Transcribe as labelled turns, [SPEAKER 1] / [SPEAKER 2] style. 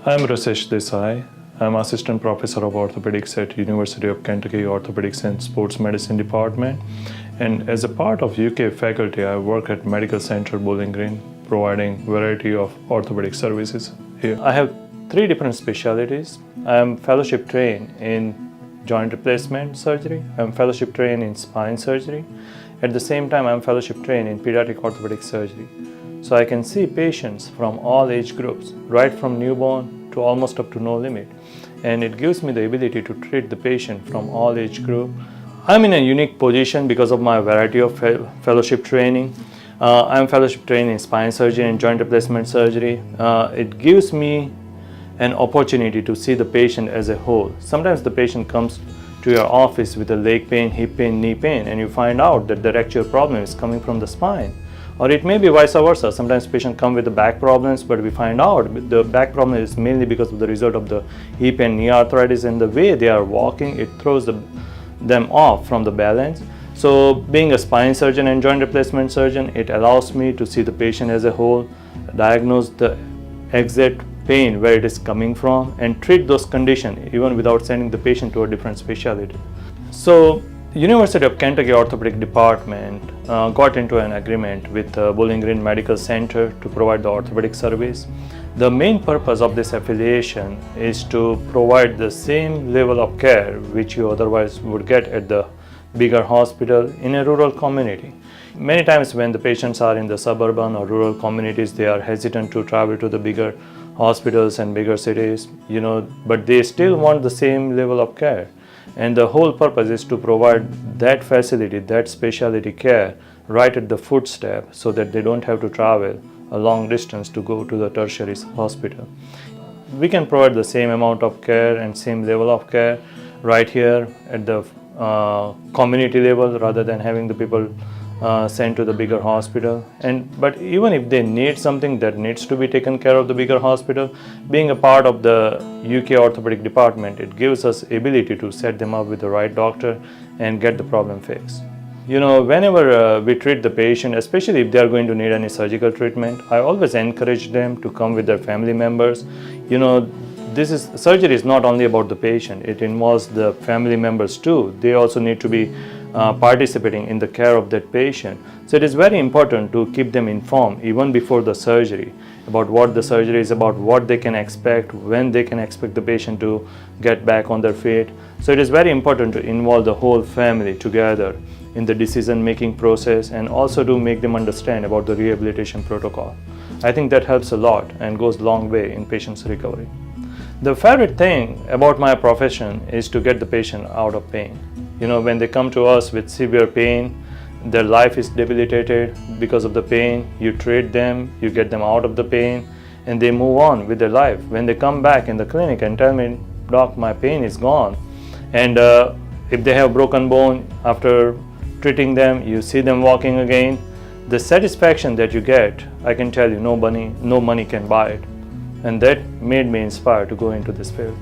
[SPEAKER 1] I'm Rasesh Desai. I'm Assistant Professor of Orthopedics at University of Kentucky Orthopedics and Sports Medicine Department. And as a part of UK faculty, I work at Medical Center Bowling Green, providing variety of orthopedic services here. I have 3 different specialties. I am fellowship trained in joint replacement surgery. I'm fellowship trained in spine surgery. At the same time, I'm fellowship trained in pediatric orthopedic surgery. So I can see patients from all age groups, right from newborn to almost up to no limit. And it gives me the ability to treat the patient from all age group. I'm in a unique position because of my variety of fellowship training. I'm fellowship trained in spine surgery and joint replacement surgery. It gives me an opportunity to see the patient as a whole. Sometimes the patient comes to your office with a leg pain, hip pain, knee pain, and you find out that the actual problem is coming from the spine. Or it may be vice versa. Sometimes patients come with the back problems, but we find out the back problem is mainly because of the result of the hip and knee arthritis, and the way they are walking, it throws them off from the balance. So being a spine surgeon and joint replacement surgeon, it allows me to see the patient as a whole, diagnose the exact pain where it is coming from, and treat those conditions even without sending the patient to a different specialty. So University of Kentucky Orthopedic Department got into an agreement with Bowling Green Medical Center to provide the orthopedic service. The main purpose of this affiliation is to provide the same level of care which you otherwise would get at the bigger hospital in a rural community. Many times when the patients are in the suburban or rural communities, they are hesitant to travel to the bigger hospitals and bigger cities, but they still want the same level of care. And the whole purpose is to provide that facility, that specialty care right at the footstep so that they don't have to travel a long distance to go to the tertiary hospital. We can provide the same amount of care and same level of care right here at the community level rather than having the people sent to the bigger hospital. But even if they need something that needs to be taken care of the bigger hospital, being a part of the UK orthopedic department, it gives us ability to set them up with the right doctor and get the problem fixed. Whenever we treat the patient, especially if they are going to need any surgical treatment, I always encourage them to come with their family members. Surgery is not only about the patient, it involves the family members too. They also need to be participating in the care of that patient. So it is very important to keep them informed even before the surgery about what the surgery is about, what they can expect, when they can expect the patient to get back on their feet. So it is very important to involve the whole family together in the decision-making process and also to make them understand about the rehabilitation protocol. I think that helps a lot and goes a long way in patient's recovery. The favorite thing about my profession is to get the patient out of pain. When they come to us with severe pain, their life is debilitated because of the pain, you treat them, you get them out of the pain, and they move on with their life. When they come back in the clinic and tell me, "Doc, my pain is gone," and if they have broken bone, after treating them, you see them walking again, the satisfaction that you get, I can tell you, no money can buy it. And that made me inspired to go into this field.